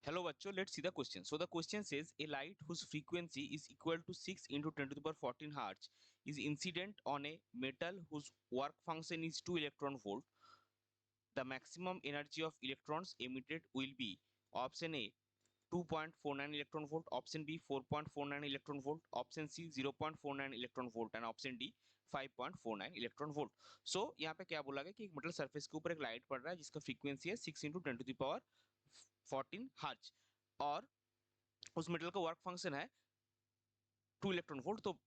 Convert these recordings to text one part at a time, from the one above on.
Hello बच्चों, let's see the question. So the question says a light whose frequency is equal to 6 into 10 to the power 14 hertz is incident on a metal whose work function is 2 electron volt. The maximum energy of electrons emitted will be option A 2.49 electron volt, option B 4.49 electron volt, option C 0.49 electron volt and option D 5.49 electron volt. So यहाँ पे क्या बोला गया कि एक metal surface के ऊपर एक लाइट पड़ रहा है जिसका फ्रीक्वेंसी है 6 into 10 to the power 14 hertz और उस मेटल का वर्क फंक्शन है 2 इलेक्ट्रॉन वोल्ट. तो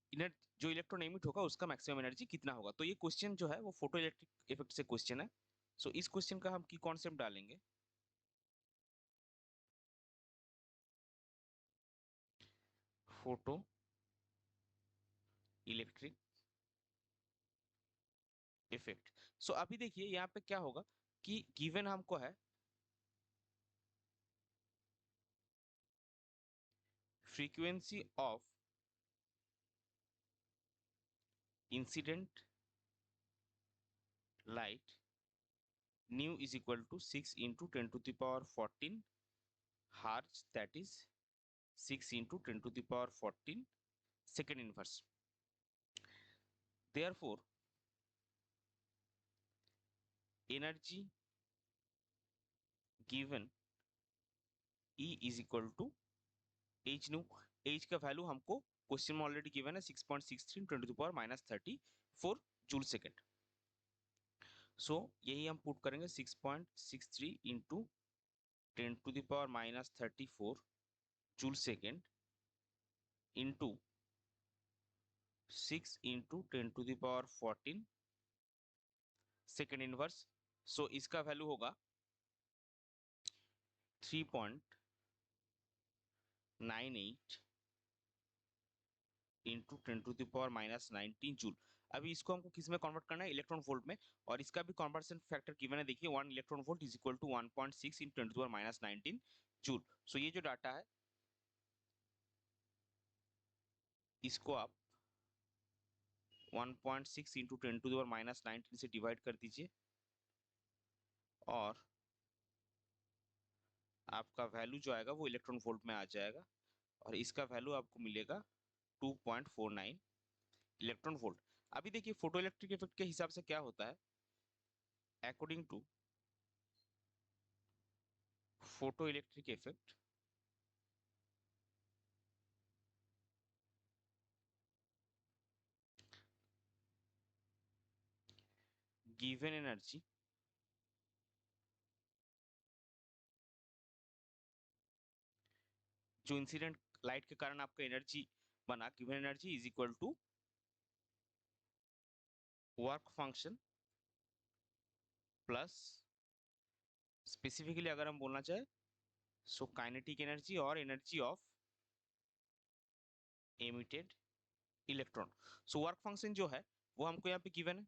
जो इलेक्ट्रॉन एमिट होगा उसका मैक्सिमम एनर्जी कितना होगा. तो ये क्वेश्चन जो है वो फोटो इलेक्ट्रिक इफेक्ट से क्वेश्चन है. सो इस क्वेश्चन का हम की कॉन्सेप्ट डालेंगे. Photo electric effect. सो अभी देखिए यहाँ पे क्या होगा कि गिवन हमको है frequency of incident light nu is equal to 6 into 10 to the power 14 hertz, that is 6 into 10 to the power 14 second inverse. Therefore energy given E is equal to H nu. H का value हमको question में already given है 6.63 10 to the power -34 joule second. So यही हम put करेंगे 6.63 into 10 to the power -34 joule second into 6 into 10 to the power 14 second inverse. So इसका value होगा 3.98 into 10 to the power -19 joule. अभी इसको हमको किस में कन्वर्ट करना है, इलेक्ट्रॉन वोल्ट में. और इसका भी कन्वर्शन फैक्टर गिवन है, देखिए 1 electron volt is equal to 1.6 into 10 to the power -19 joule. So ये जो डाटा है इसको आप 1.6 इंटू 10 टू द पावर -19 से डिवाइड कर दीजिए और आपका वैल्यू जो आएगा वो इलेक्ट्रॉन वोल्ट में आ जाएगा और इसका वैल्यू आपको मिलेगा 2.49 इलेक्ट्रॉन वोल्ट. अभी देखिए फोटो इलेक्ट्रिक इफेक्ट के हिसाब से क्या होता है. According to photo electric effect given energy जो इंसिडेंट लाइट के कारण आपका एनर्जी बना, given energy is equal to work function plus specifically अगर हम बोलना चाहे सो काइनेटिक एनर्जी और energy of emitted electron. So work function जो है वो हमको यहाँ पे गिवन है,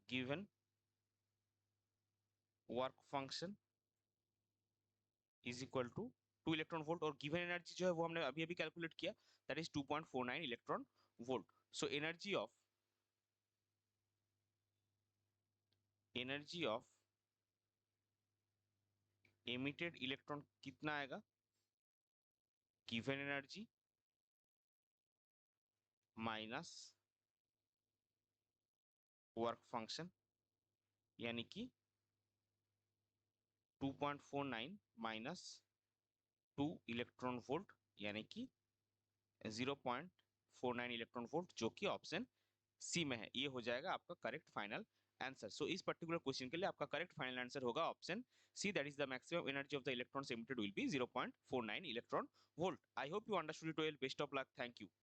given work function is equal to 2 electron volt और गिवन एनर्जी जो है वो हमने अभी अभी कैलकुलेट किया, that is 2.49 electron volt. So energy of emitted electron कितना आएगा, given energy minus work function यानी कि 2.49 माइनस 2 इलेक्ट्रॉन वोल्ट यानी कि 0.49 इलेक्ट्रॉन वोल्ट, जो कि ऑप्शन सी में है. ये हो जाएगा आपका करेक्ट फाइनल आंसर. सो इस पर्टिकुलर क्वेश्चन के लिए आपका करेक्ट फाइनल आंसर होगा option C, that is the maximum energy of the electrons emitted will be 0.49 electron volt. I hope you understood it well. Best of luck. Thank you.